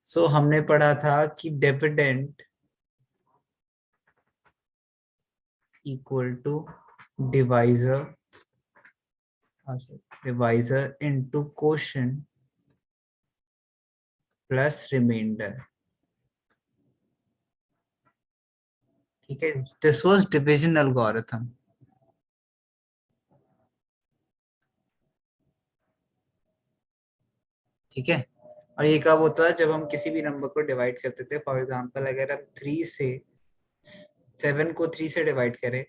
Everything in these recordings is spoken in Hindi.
सो हमने पढ़ा था कि dividend equal to divisor divisor into quotient plus remainder. ठीक है, दिस वाज डिविजन एल्गोरिथम। ठीक है, और ये कब होता है? जब हम किसी भी नंबर को डिवाइड करते थे। फॉर एग्जांपल अगर हम 3 से 7 को 3 से डिवाइड करें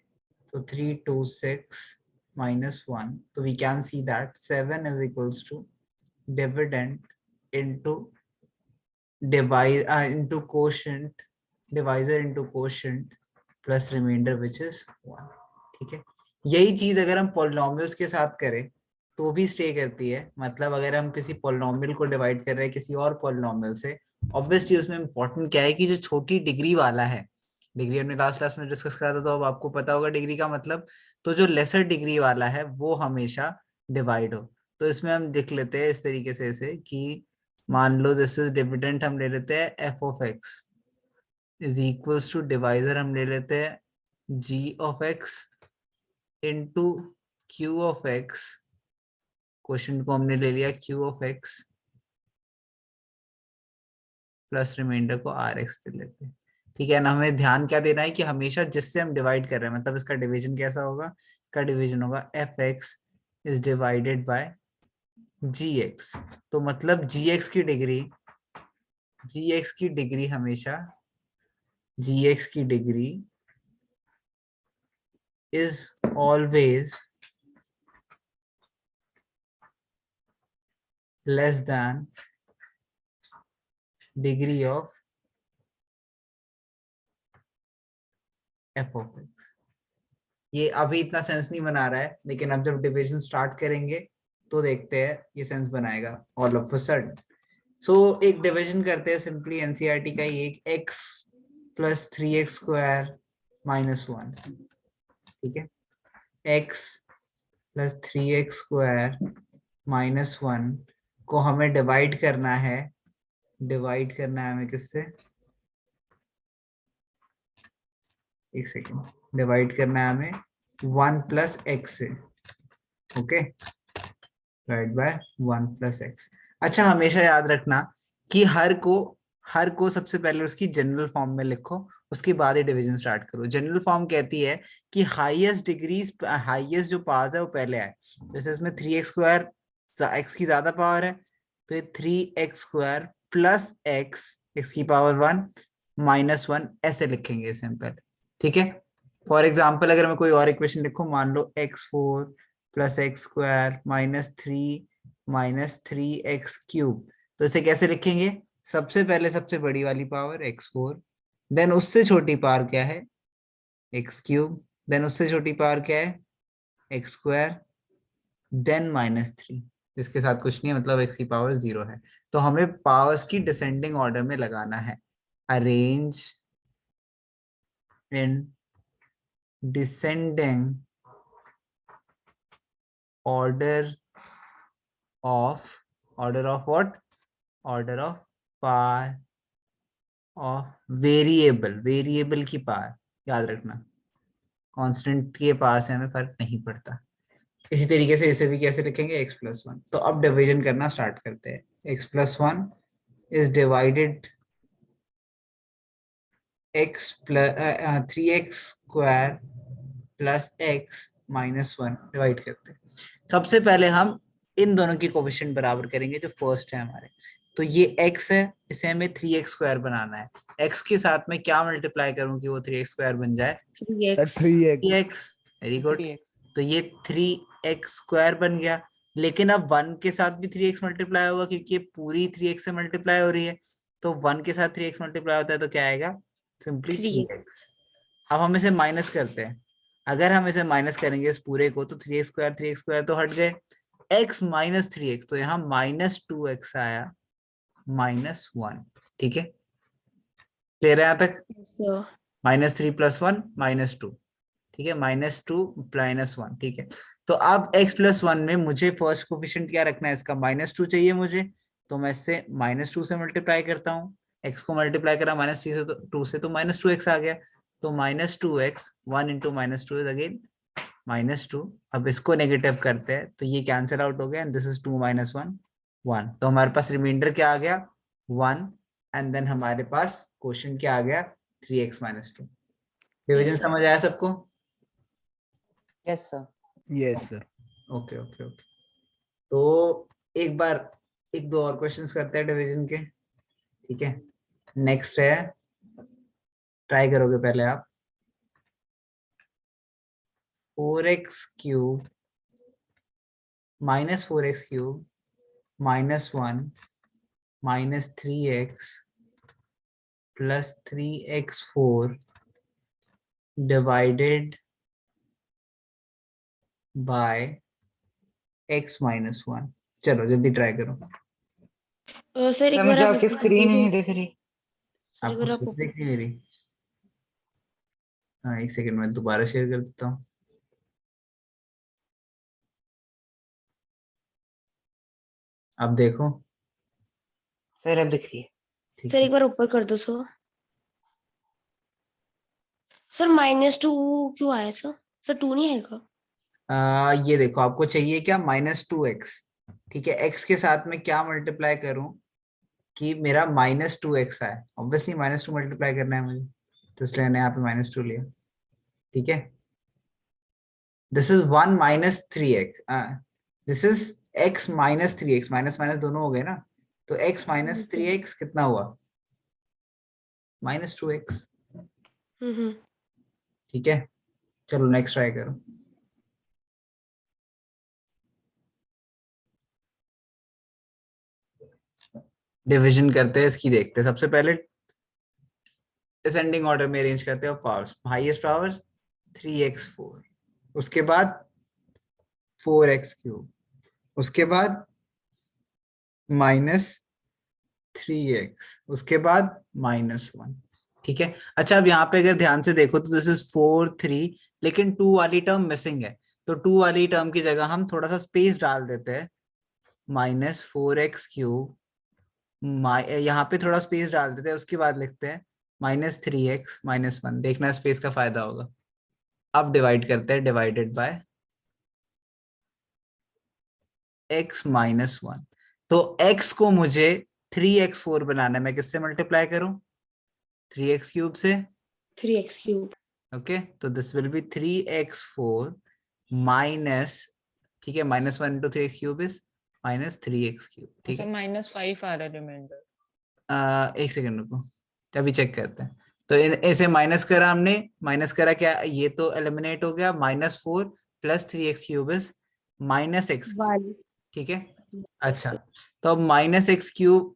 तो 3 2 6 -1, तो we can see that 7 is equals to dividend into divide into quotient, divisor into quotient plus remainder which is 1। ठीक है, यही चीज अगर हम पॉलिनोमियल्स के साथ करें तो भी स्टे करती है। मतलब अगर हम किसी पॉलिनोमियल को डिवाइड कर रहे हैं किसी और पॉलिनोमियल से, ऑब्वियसली उसमें इंपॉर्टेंट क्या है कि जो छोटी डिग्री वाला है, डिग्री हमने लास्ट क्लास में डिस्कस करा था तो अब आपको पता होगा डिग्री का मतलब, तो जो लेसर डिग्री वाला है वो हमेशा डिवाइड हो। तो इसमें हम देख लेते हैं इस तरीके से ऐसे कि मान लो दिस इज डिविडेंड हम ले लेते हैं F of X is equals to divisor हम ले लेते हैं G of X into Q of X. Question को हमने ले लिया Q of X plus remainder को आर एक्स पे लेते हैं। ठीक है ना, हमें ध्यान क्या देना है कि हमेशा जिससे हम डिवाइड कर रहे हैं मतलब इसका डिवीजन कैसा होगा? इसका डिवीजन होगा f x is divided by g x. तो मतलब जी एक्स की डिग्री हमेशा gx की degree is always less than degree of f of x। ये अभी इतना सेंस नहीं बना रहा है, लेकिन अब जब डिविजन स्टार्ट करेंगे तो देखते हैं ये सेंस बनाएगा ऑल ऑफ अ सडन। सो एक डिविजन करते हैं सिंपली, एनसीईआरटी का ही एक, x प्लस 3x स्क्वायर -1। ठीक है, x प्लस 3x स्क्वायर -1 को हमें डिवाइड करना है। डिवाइड करना है हमें किससे? एक सेकेंड, डिवाइड करना है हमें 1 प्लस एक्स से। Okay, divide by 1 plus x. अच्छा, हमेशा याद रखना कि हर को सबसे पहले उसकी जनरल फॉर्म में लिखो, उसके बाद ही डिवीजन स्टार्ट करो। जनरल फॉर्म कहती है कि हाईएस्ट डिग्रीज, हाईएस्ट जो पावर्स है वो पहले आए। जैसे इसमें 3x स्क्वायर, एक्स की ज्यादा पावर है तो ये 3x स्क्वायर प्लस एक्स की पावर 1 -1 ऐसे लिखेंगे सिंपल। ठीक है, फॉर एग्जाम्पल अगर मैं कोई और इक्वेशन लिखूं, मान लो x4 plus x square -3 x cube, तो इसे कैसे लिखेंगे? सबसे पहले सबसे बड़ी वाली पावर x4, देन उससे छोटी पावर क्या है? एक्स क्यूब, देन उससे छोटी पावर क्या है? एक्स स्क्वायर, देन -3, जिसके साथ कुछ नहीं है, मतलब एक्स की पावर 0 है। तो हमें पावर्स की डिसेंडिंग ऑर्डर में लगाना है। Arrange in descending order of what? Order of power of variable की पावर। याद रखना, कांस्टेंट के पावर से हमें फर्क नहीं पड़ता। इसी तरीके से इसे भी कैसे लिखेंगे? x+1। तो अब डिवीजन करना स्टार्ट करते हैं। x+1 is divided x plus 3x square plus x -1 divide करते हैं। सबसे पहले हम इन दोनों की कोफिशिएंट बराबर करेंगे जो फर्स्ट है हमारे। तो ये x है, इसे हमें 3x स्क्वायर बनाना है। x के साथ में क्या मल्टीप्लाई करूं कि वो 3x स्क्वायर बन जाए? 3x। Very good. तो ये 3x स्क्वायर बन गया, लेकिन अब 1 के साथ भी 3x मल्टीप्लाई होगा क्योंकि ये पूरी 3x से मल्टीप्लाई हो रही है। तो 1 के साथ 3x मल्टीप्लाई होता है तो क्या आएगा? Simply 3x। अब हम इसे माइनस करते हैं। अगर हम इसे माइनस करेंगे इस पूरे को तो 3x स्क्वायर तो हट गए, x -3x, तो यहाँ -2x आया -1। ठीक है, क्लियर है यहाँ तक? -3 + 1 -2। ठीक है, -2 -1। ठीक है, तो अब x+1 में मुझे फर्स्ट कोफिशिएंट क्या रखना है? इसका -2 चाहिए मुझे, तो मैं इससे -2 से मल्टीप्लाई करता हूँ, x को मल्टीप्लाई करा -3 से तो 2 से, तो -2x आ गया। तो -2x 1 इंटू -2 इज अगेन -2। अब इसको नेगेटिव करते हैं तो ये कैंसिल आउट हो गया एंड दिस इज 2 - 1 1। तो हमारे पास रिमाइंडर क्या आ गया 1 एंड देन हमारे पास क्वेश्चन क्या आ गया 3x - 2। डिवीजन समझ आया सबको? Yes sir. Yes sir. Okay okay okay. तो एक बार एक दो और क्वेश्चंस करते हैं डिवीजन के, ठीक है। नेक्स्ट है, ट्राई करोगे पहले आप, 4x³ -4x³ -1 -3x + 3x4 divided by x - 1। चलो जल्दी ट्राई करो। सर एक बार मुझे आप आपकी स्क्रीन ही नहीं दिख रही। आपको स्क्रीन दिख रही मेरी? हाँ एक सेकंड में दोबारा शेयर कर देता हूँ। अब देखो, सर अब दिख रही है। ठीक सर है। एक बार ऊपर कर दो सर। सर -2 क्यों आया सर? सर 2 नहीं आएगा? ये देखो आपको चाहिए क्या -2x, ठीक है। x के साथ में क्या मल्टीप्लाई करूं कि मेरा -2x आए? ऑब्वियसली -2 मल्टीप्लाई करना है मुझे, तो इसलिए मैंने यहाँ पे -2 लिया, ठीक है। This is 1 - 3x, this is x - 3x, minus minus दोनों हो गए ना, तो x - 3x कितना हुआ -2x, ठीक है। चलो नेक्स्ट ट्राई करो। डिवीजन करते हैं इसकी, देखते हैं। सबसे पहले डिसेंडिंग ऑर्डर में अरेंज करते हैं पावर्स। हाईएस्ट पावर 3x4, उसके बाद 4x³, उसके बाद -3x, उसके बाद -1, ठीक है। अच्छा अब यहाँ पे अगर ध्यान से देखो तो दिस इज 4 3, लेकिन 2 वाली टर्म मिसिंग है, तो 2 वाली टर्म की जगह हम थोड़ा सा स्पेस डाल देते हैं, -4x³, यहाँ पे थोड़ा स्पेस डाल देते हैं, उसके बाद लिखते हैं -3x - 1। देखना स्पेस का फायदा होगा। अब डिवाइड करते हैं, डिवाइडेड बाय x - 1। तो x को मुझे 3x4 बनाना है, मैं किससे मल्टीप्लाई करूं 3x³ से, 3x³। ओके। तो this will be 3x4 minus, ठीक है, -1 × 3x³ इज -3x³, ठीक है। -5 आ रहा है रिमाइंडर। एक सेकंड रुको, अभी चेक करते हैं। तो ऐसे माइनस करा हमने, माइनस करा क्या, ये तो एलिमिनेट हो गया, -4 + 3x³ इज -x³, ठीक है। अच्छा तो अब -x³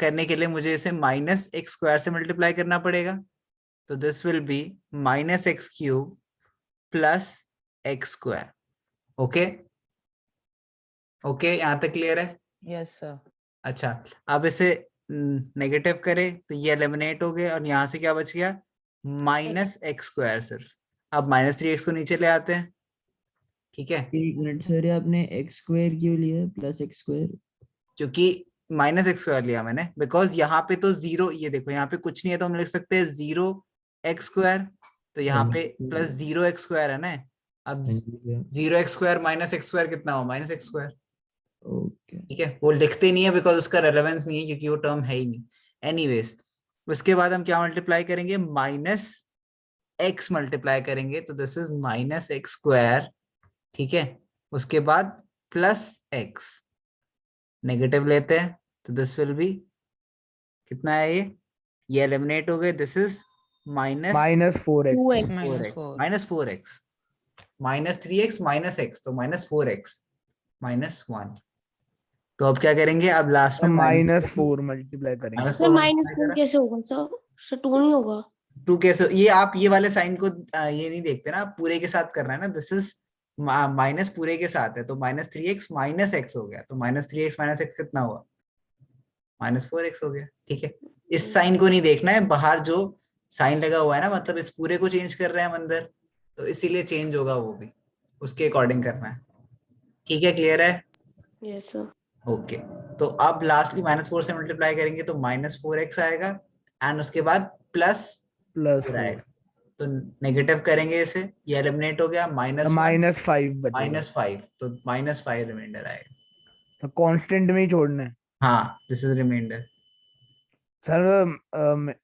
करने के लिए मुझे इसे -x² से मल्टीप्लाई करना पड़ेगा, तो this will be -x³ + x²। Okay okay, यहाँ तक क्लियर है? Yes sir. अच्छा अब इसे नेगेटिव करें तो ये एलिमिनेट हो गए, और यहाँ से क्या बच गया -x²। सिर्फ अब -3x को नीचे ले आते हैं, ठीक है। एक मिनट सर, आपने x² क्यों लिया +x²? क्योंकि -x² लिया मैंने, बिकॉज यहाँ पे तो जीरो, ये देखो यहाँ पे कुछ नहीं है, तो हम लिख सकते हैं 0x², तो यहाँ पे +0x² है ना। अब 0x² - x² कितना हो -x², ओके। ठीक है। वो लिखते नहीं है बिकॉज उसका रेलेवेंस नहीं है, क्योंकि वो टर्म है ही नहीं। एनीवेज उसके बाद हम क्या मल्टीप्लाई करेंगे, -x मल्टीप्लाई करेंगे, तो दिस इज -x², ठीक है। उसके बाद +x, नेगेटिव लेते हैं तो दिस विल बी, कितना है ये एलिमिनेट हो गए, this is -4x। -4x -3x -x, तो -4x -1। तो अब क्या करेंगे, अब लास्ट में -4 मल्टीप्लाई करेंगे। सर -4 कैसे होगा सर? सर 2 नहीं होगा? 2 कैसे, ये आप ये वाले साइन को ये नहीं देखते ना, पूरे के साथ कर रहा है ना, दिस इज माइनस पूरे के साथ है, तो -3x -x हो गया, तो -3x -x कितना हुआ -4x हो गया, ठीक है। इस साइन को नहीं देखना है, बाहर जो साइन लगा हुआ है ना, मतलब इस पूरे को चेंज कर रहे हैं हम अंदर, तो इसीलिए चेंज होगा, वो भी उसके अकॉर्डिंग करना है, ठीक है। क्लियर है? Yes sir. ओके तो अब लास्टली -4 से मल्टीप्लाई करेंगे तो -4x आएगा एंड उसके बाद प्लस प्लस 4 आएगा। तो नेगेटिव करेंगे इसे, ये एलिमिनेट हो गया, -1 -5 बचेगा। -5, तो -5 रिमाइंडर आएगा। तो कांस्टेंट में ही छोड़ना है। हाँ, दिस इज रिमाइंडर। सर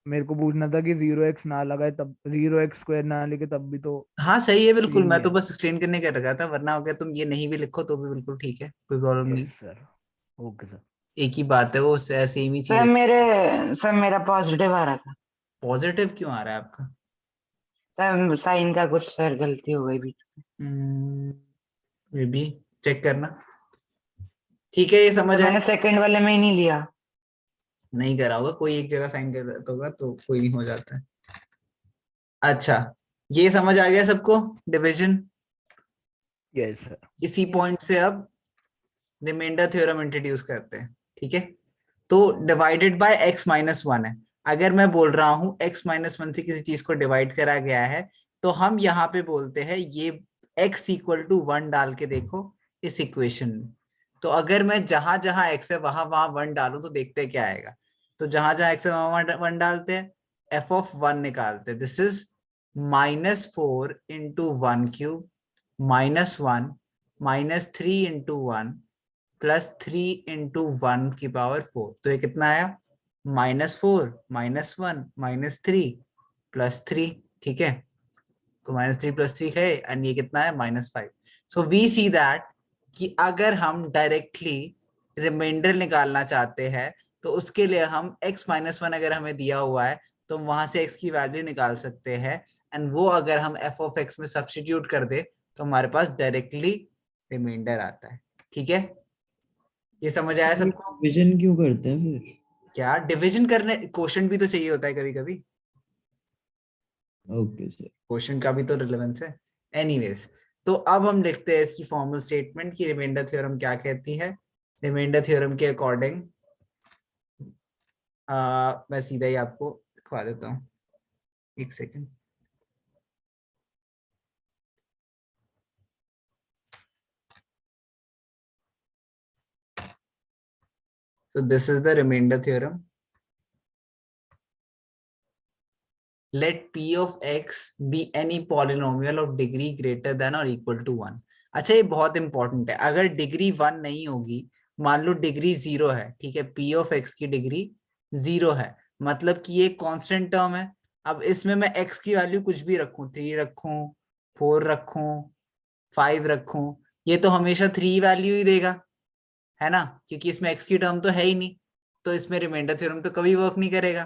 मेरे को पूछना था कि 0x ना लगाए तब, 0x² ना लिखे तब भी तो हाँ सही है, बिल्कुल, सेम मैं ही तो है। बस एक्सप्लेन करने का रखा था, वरना अगर तुम ये नहीं भी लिखो तो भी बिल्कुल ठीक है, कोई प्रॉब्लम नहीं। Yes sir, okay sir. एक ही बात है, वो सेम ही चीज सर है। मेरा पॉजिटिव आ रहा था। पॉजिटिव क्यों आ रहा है आपका? सर साइन का कुछ सर गलती हो गई भी। मे बी, चेक करना। ठीक है, ये समझ तो आया। मैंने सेकंड वाले में ही नहीं लिया। नहीं करा होगा, कोई एक जगह साइन कर देता होगा तो कोई नहीं, हो जाता है। अच्छा, ये समझ आ गया सबको, डिवीजन। Yes sir. इसी Yes. पॉइंट से अब रिमाइंडर थ्योरम इंट्रोड्यूस करते हैं, ठीक है। तो डिवाइडेड बाय x-1 है। अगर मैं बोल रहा हूं x-1 से किसी चीज को डिवाइड करा गया है, तो हम यहाँ पे बोलते हैं ये x = 1 डाल के देखो इस इक्वेशन में। तो अगर मैं जहां जहां x है वहां वहां 1 डालूं तो देखते हैं क्या आएगा। तो जहां जहां x है वहां 1 डालते हैं, f(1) निकालते हैं। This is -4 × 1³ -1 -3 × 1 +3 × 1⁴। तो ये कितना आया? -4 -1 -3 +3, ठीक है। तो -3 +3 है, एंड ये कितना है? -5। सो वी सी दैट कि अगर हम डायरेक्टली रिमाइंडर निकालना चाहते हैं तो उसके लिए हम x-1 अगर हमें दिया हुआ है तो हम वहां से x की वैल्यू निकाल सकते हैं, एंड वो अगर हम f(x) में सब्स्टिट्यूट कर दे तो हमारे पास डायरेक्टली रिमाइंडर आता है, ठीक है। ये समझ आया सबको? डिवीजन क्यों करते हैं फिर? क्या डिवीजन करने, क्वेश्चन भी तो चाहिए होता है कभी कभी, ओके सर। क्वेश्चन का भी तो रिलेवेंस है। एनीवेज, तो अब हम देखते हैं इसकी फॉर्मल स्टेटमेंट की रिमाइंडर थ्योरम क्या कहती है। रिमाइंडर थ्योरम के अकॉर्डिंग मैं सीधा ही आपको लिखवा देता हूँ, एक second. So this is the remainder theorem. Let p of x be any polynomial of degree greater than or equal to 1. अच्छा, ये बहुत इंपॉर्टेंट है। अगर डिग्री 1 नहीं होगी, मान लो डिग्री 0 है, ठीक है, p of x की डिग्री 0 है, मतलब कि ये कांस्टेंट टर्म है। अब इसमें मैं x की वैल्यू कुछ भी रखूं, 3 रखूं, 4 रखूं, 5 रखूं, ये तो हमेशा 3 वैल्यू ही देगा, है ना, क्योंकि इसमें x की टर्म तो है ही नहीं। तो इसमें रिमाइंडर थ्योरम तो कभी वर्क नहीं करेगा।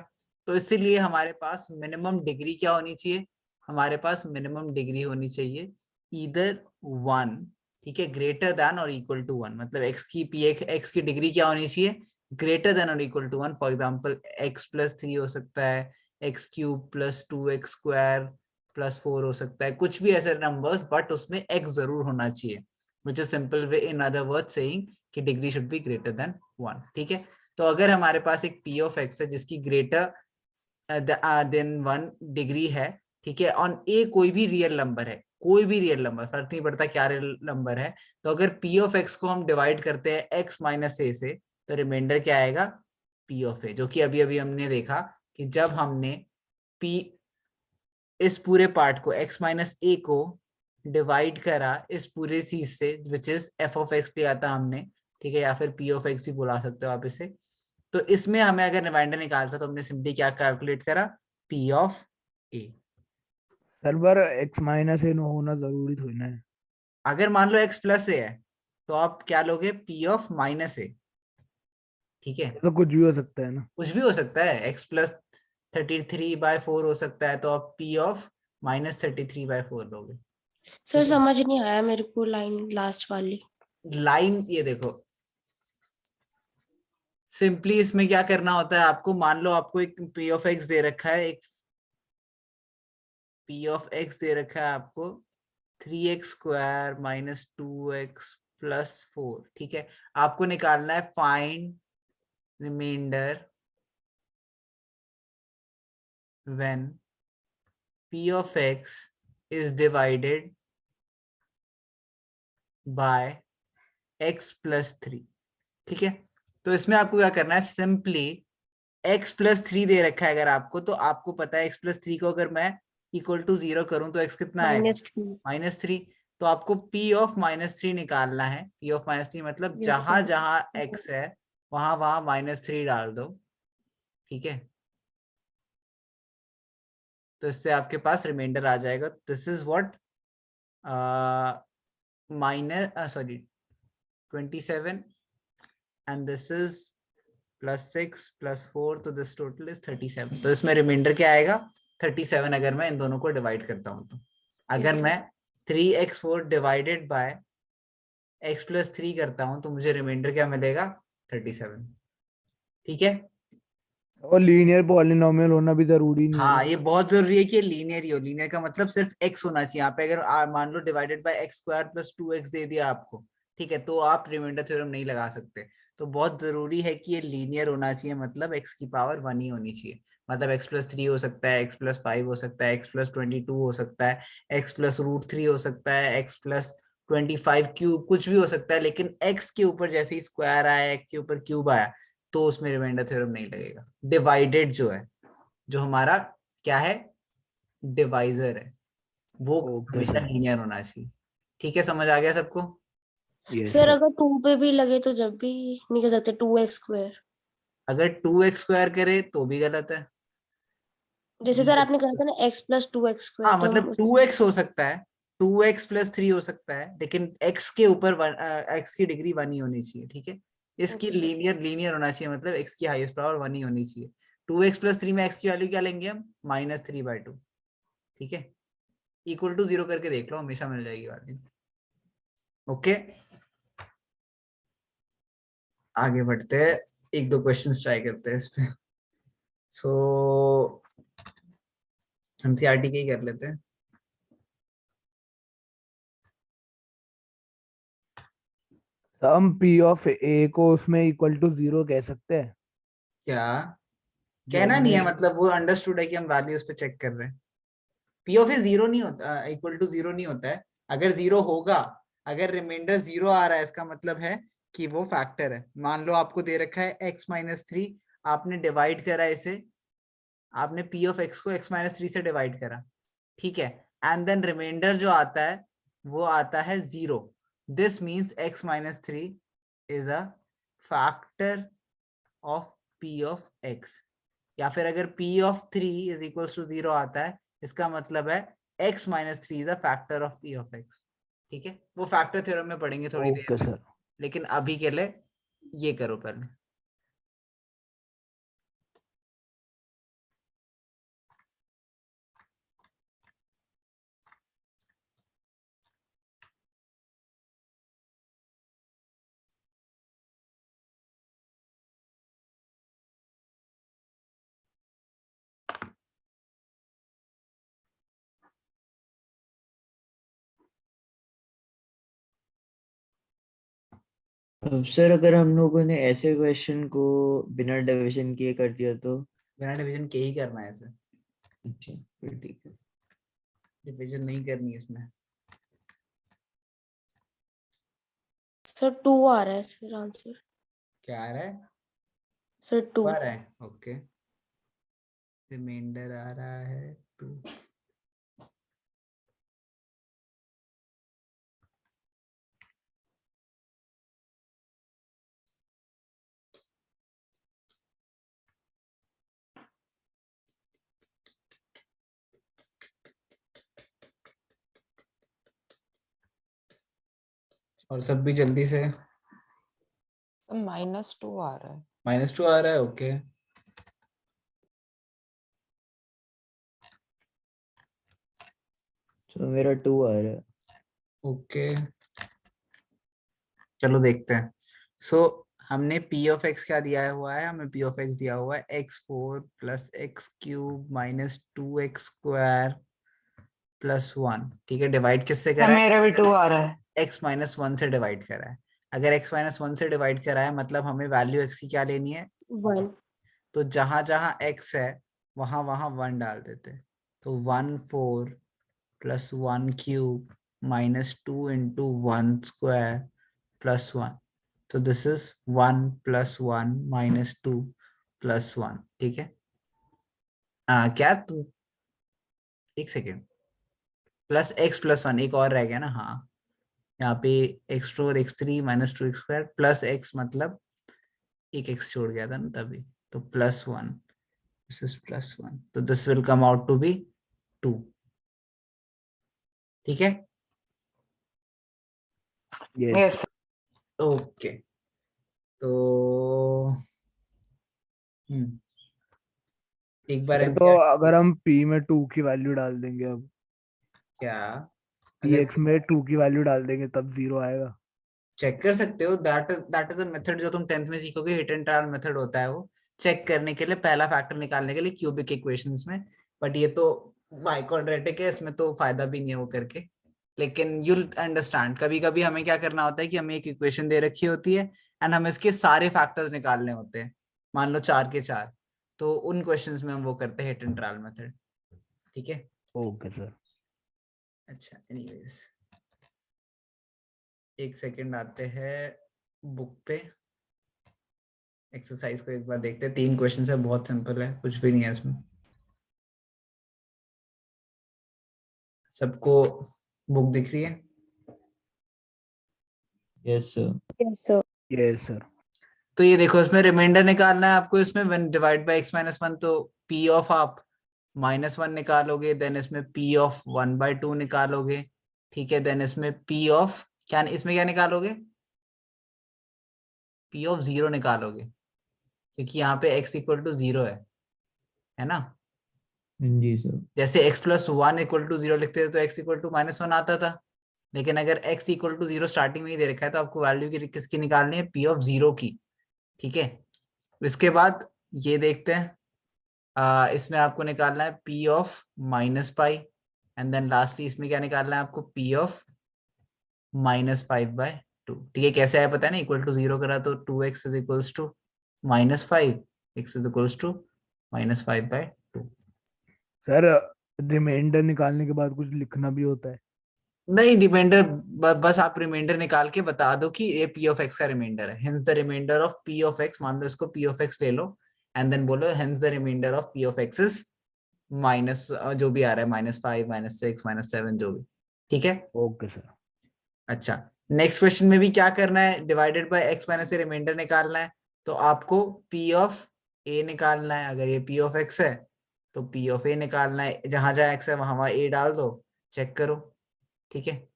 तो इसीलिए हमारे पास मिनिमम डिग्री क्या होनी चाहिए? हमारे पास मिनिमम डिग्री होनी चाहिए ईदर 1, ठीक है, greater than or equal to 1। मतलब x की डिग्री क्या होनी चाहिए? Greater than or equal to 1। For example x+3 हो सकता है, x³ + 2x² + 4 हो सकता है, कुछ भी ऐसे नंबर्स, बट उसमें x जरूर होना चाहिए, which is simple way in other word saying कि degree should be greater than 1, ठीक है। तो अगर हमारे पास एक p of x है जिसकी ग्रेटर देन 1 डिग्री है, ठीक है, ऑन a कोई भी रियल नंबर है, कोई भी रियल नंबर, फर्क नहीं पड़ता क्या रियल नंबर है, तो अगर p of x को हम डिवाइड करते हैं x - a से, तो रिमाइंडर क्या आएगा? p of a, जो कि अभी अभी हमने देखा कि जब हमने p इस पूरे पार्ट को x - a को डिवाइड करा इस पूरे चीज से, which is f of x लिया था हमने, ठीक है, या फिर p of x भी बुला सकते हो आप इसे। तो इसमें हमें अगर रिमाइंडर निकालता तो हमने सिंपली क्या कैलकुलेट करा? p of a। सर पर x - a होना जरूरी थोड़ी ना है। अगर मान लो x + a है तो आप क्या लोगे? p of -a, ठीक है। तो कुछ भी हो सकता है ना। कुछ भी हो सकता है, x + 33/4 हो सकता है, तो आप p of -33/4 लोगे। सर समझ नहीं आया मेरे को लाइन लास्ट वाली। लाइन ये देखो, सिंपली इसमें क्या करना होता है आपको, मान लो आपको एक p of x दे रखा है, एक p of x दे रखा है आपको 3x² - 2x + 4, ठीक है। आपको निकालना है find remainder when p of x is divided by x + 3, ठीक है। तो इसमें आपको क्या करना है, सिंपली x+3 दे रखा है अगर आपको, तो आपको पता है x+3 को अगर मैं इक्वल टू 0 करूं तो x कितना आएगा, -3 -3। तो आपको p ऑफ -3 निकालना है। p ऑफ -3 मतलब Yes, जहां sir. जहां x है वहां वहां -3 डाल दो, ठीक है। तो इससे आपके पास रिमाइंडर आ जाएगा। This is what -27 and this is +6 +4, तो दिस टोटल इज 37। तो इसमें रिमाइंडर क्या आएगा, 37 अगर मैं इन दोनों को डिवाइड करता हूँ तो। अगर Yes, sir. मैं 3x4 डिवाइडेड बाय x+3 करता हूँ तो मुझे रिमाइंडर क्या मिलेगा, 37। ठीक है। और लीनियर पॉलिनोमियल होना भी जरूरी नहीं है हाँ ना। ये बहुत जरूरी है कि लीनियर ही हो। लीनियर का मतलब सिर्फ x होना चाहिए। यहाँ पे अगर मान लो डिवाइडेड बाय x² + 2x दे दिया आपको, ठीक है, तो आप रिमाइंडर थ्योरम नहीं लगा सकते। तो बहुत जरूरी है कि ये लीनियर होना चाहिए, मतलब x की पावर 1 ही होनी चाहिए। मतलब x+3 हो सकता है, x+5 हो सकता है, x+22 हो सकता है, x+√3 हो सकता है, x+25 क्यूब, कुछ भी हो सकता है। लेकिन x के ऊपर जैसे ही स्क्वायर आया, x के ऊपर क्यूब आया, तो उसमें रिमाइंडर थ्योरम नहीं लगेगा। डिवाइडेड जो है, जो हमारा क्या है, डिवाइजर है, वो ओके हमेशा सर। लीनियर होना चाहिए। ठीक है, समझ आ गया सबको। Yes sir sir. अगर 2 पे भी लगे तो जब भी नहीं कर सकते 2x²। अगर 2x² करे तो भी गलत है। जैसे सर आपने कहा था ना x+2x², हाँ तो हम मतलब 2x हो सकता है, 2x+3 हो सकता है, लेकिन x के ऊपर x की डिग्री 1 ही होनी चाहिए। ठीक है, इसकी ओके सर। लीनियर होना चाहिए, मतलब x की हाईएस्ट पावर 1 ही होनी चाहिए। 2x+3 में x की वैल्यू क्या लेंगे हम, -3/2। ठीक है, इक्वल टू 0 करके देख लो, हमेशा मिल जाएगी वैल्यू। ओके, आगे बढ़ते हैं, एक दो क्वेश्चंस ट्राई करते हैं इस पे। सो एनसीईआरटी के ही कर लेते हैं। हम p ऑफ a को उसमें इक्वल टू 0 कह सकते हैं। क्या जो कहना नहीं हमने है, मतलब वो अंडरस्टूड है कि हम वैल्यूज पे चेक कर रहे हैं। पी ऑफ ए 0 नहीं होता, इक्वल टू 0 नहीं होता है। अगर 0 होगा, अगर रिमाइंडर 0 आ रहा है, इसका मतलब है कि वो फैक्टर है। मान लो आपको दे रखा है x-3, आपने डिवाइड करा इसे, आपने p ऑफ x को x-3 से डिवाइड करा, ठीक है, एंड देन रिमाइंडर जो आता है वो आता है 0। This means x-3 is a factor of p of x। या फिर अगर p ऑफ 3 इज इक्वल टू 0 आता है, इसका मतलब है x-3 is a factor of p of x। ठीक है, वो फैक्टर थ्योरम में पढ़ेंगे थोड़ी देर ओके में, सर। लेकिन अभी के लिए ये करो पहले। सर अगर हम लोगों ने ऐसे क्वेश्चन को बिना डिवीजन किए कर दिया तो? बिना डिवीजन के ही करना है इसे, अच्छा फिर ठीक है। डिवीजन नहीं करनी इसमें। सर 2 आ रहा है सर आंसर। क्या आ रहा है, सर 2। आ रहा है, ओके। रिमाइंडर आ रहा है 2। और सब भी जल्दी से। तो -2 आ रहा है। -2 आ रहा है, ओके। तो मेरा 2 आ रहा है। ओके, चलो देखते हैं। सो हमने p ऑफ x क्या दिया हुआ है, हमें p ऑफ x दिया हुआ है x4 + x³ - 2x² + 1। ठीक है, डिवाइड किससे सर करा है, मेरा भी 2 आ रहा है। x-1 से डिवाइड करा है। अगर x-1 से डिवाइड करा है मतलब हमें वैल्यू x की क्या लेनी है, 1। तो जहां जहां x है वहां वहां 1 डाल देते हैं। तो 1/4 + 1³ - 2 × 1² + 1। तो दिस इज 1 + 1 - 2 + 1, ठीक है। क्या तू, एक सेकेंड, +x + 1 एक और रह गया ना, हाँ यहाँ पे x2 और x3 - 2x² +x, मतलब एक x छोड़ गया था ना तभी, तो +1, दिस इज +1, तो this will come out to be 2, ठीक है। यस यस ओके, तो एक बार सर, हम तो क्या, अगर हम p में 2 की वैल्यू डाल देंगे, अब क्या अगर px में 2 की वैल्यू डाल देंगे तब 0 आएगा। चेक कर सकते हो, दैट इज अ मेथड जो तुम 10th में सीखोगे, हिट एंड ट्रायल मेथड होता है वो, चेक करने के लिए, पहला फैक्टर निकालने के लिए क्यूबिक इक्वेशंस में। बट ये तो बाई क्वाड्रेटिक है, इसमें तो फायदा भी नहीं है वो करके, लेकिन यूल अंडरस्टैंड कभी कभी हमें क्या करना होता है कि हमें एक इक्वेशन दे रखी होती है एंड हमें इसके सारे फैक्टर्स निकालने होते हैं, मान लो 4 के 4, तो उन क्वेश्चंस में हम वो करते हैं हिट एंड ट्रायल मेथड, ठीक है। Okay sir. अच्छा, एनीवेज एक सेकंड आते हैं बुक पे, एक्सरसाइज को एक बार देखते हैं। 3 क्वेश्चन है, बहुत सिंपल है, कुछ भी नहीं है इसमें। सबको बुक दिख रही है? Yes sir. Yes sir. Yes sir. तो ये देखो, इसमें रिमाइंडर निकालना है आपको, इसमें व्हेन डिवाइड बाय x - 1, तो p ऑफ आप -1 निकालोगे, देन इसमें p ऑफ 1/2 निकालोगे, ठीक है। देन इसमें p ऑफ क्या, इसमें क्या निकालोगे, p ऑफ 0 निकालोगे, क्योंकि यहाँ पे x = 0 है ना। जी सर। जैसे x + 1 = 0 लिखते थे तो x = -1 आता था, लेकिन अगर x = 0 स्टार्टिंग में ही दे रखा है तो आपको वैल्यू की किसकी निकालनी है, p ऑफ 0 की, ठीक है। इसके बाद ये देखते हैं, इसमें आपको निकालना है p of -π, and then lastly इसमें क्या निकालना है आपको, p ऑफ -5/2, ठीक है। कैसे आया पता है ना, =0 करा तो 2x = -5, x = -5/2। सर, रिमाइंडर निकालने के बाद कुछ लिखना भी होता है? नहीं, रिमाइंडर बस आप रिमाइंडर निकाल के बता दो कि ये p ऑफ x का रिमाइंडर है, hence the remainder of p of x, मान लो इसको p ऑफ x ले लो, एंड देन बोलो hence the remainder of p of x is minus, जो भी आ रहा है -5 -6 -7 जो भी, ठीक है। Okay sir. अच्छा, नेक्स्ट क्वेश्चन में भी क्या करना है, डिवाइडेड बाय x माइनस से रिमाइंडर निकालना है, तो आपको p ऑफ a निकालना है। अगर ये p ऑफ x है तो p ऑफ a निकालना है, जहां जहां x है वहां वहां a डाल दो, चेक करो, ठीक है।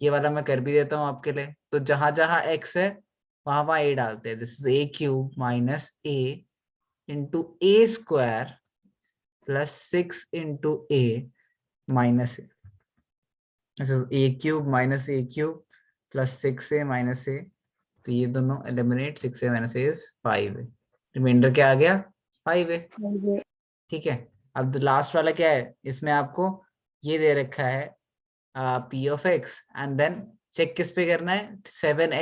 ये वाला मैं कर भी देता हूँ आपके लिए, तो जहां जहां x है वहां वहां a डालते हैं, this is a³ minus a into a² plus 6 into a minus a, this is a³ minus a³ plus 6a minus a, तो ये दोनों eliminate, 6a minus a is 5a, remainder क्या आ गया, 5a, ठीक है। अब लास्ट वाला क्या है, इसमें आपको ये दे रखा है p of x, and then check किस पे करना है, 7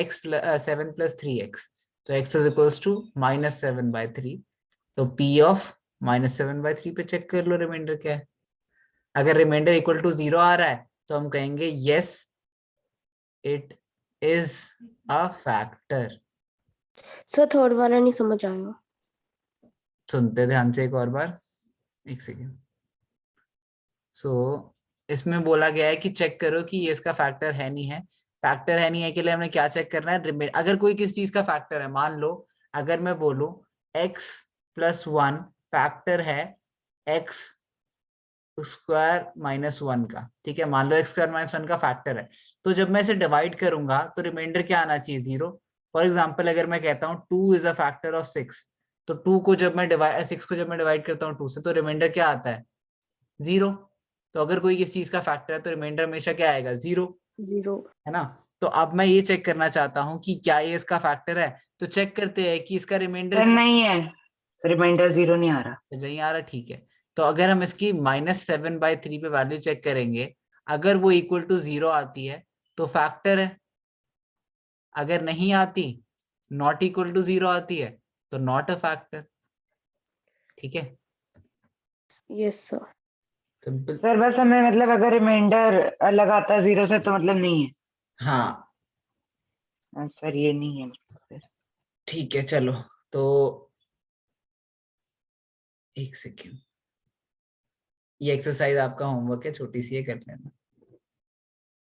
+ 3x, तो x इज इक्वल्स टू -7/3, तो p ऑफ -7/3 पे चेक कर लो रिमाइंडर क्या है। अगर रिमाइंडर इक्वल टू 0 आ रहा है तो हम कहेंगे yes it is a factor. Sir third वाला नहीं समझ आया। सुनते ध्यान से एक और बार, एक सेकेंड। सो इसमें बोला गया है कि चेक करो कि ये इसका फैक्टर है नहीं है, फैक्टर है नहीं है के लिए हमने क्या चेक करना है, अगर कोई किस चीज का फैक्टर है, मान लो अगर मैं बोलूं x + 1 फैक्टर है x² - 1 का, ठीक है, मान लो x² - 1 का फैक्टर है, तो जब मैं इसे डिवाइड करूंगा तो रिमाइंडर क्या आना चाहिए, 0। फॉर एग्जाम्पल अगर मैं कहता हूँ 2 इज अ फैक्टर ऑफ 6, तो 2 को जब मैं डिवाइड 6 को जब मैं डिवाइड करता हूँ 2 से, तो रिमाइंडर क्या आता है, 0। तो अगर कोई किस चीज का फैक्टर है तो रिमाइंडर हमेशा क्या आएगा, 0, 0। है ना। तो अब मैं ये चेक करना चाहता हूँ कि क्या ये इसका फैक्टर है, तो चेक करते हैं कि इसका रिमाइंडर सर नहीं है, रिमाइंडर 0 नहीं आ रहा। नहीं आ रहा, ठीक है। तो अगर हम इसकी -7/3 पे वैल्यू चेक करेंगे, अगर वो इक्वल टू 0 आती है तो फैक्टर है, अगर नहीं आती, नॉट इक्वल टू 0 आती है तो नॉट अ फैक्टर, ठीक है, यस सर। सिंपल। सर बस हमें मतलब अगर रिमाइंडर अलग आता है 0 से तो मतलब नहीं है। हाँ, सर ये नहीं है। ठीक है चलो, तो एक सेकेंड, ये एक्सरसाइज आपका होमवर्क है, छोटी सी है, कर लेना।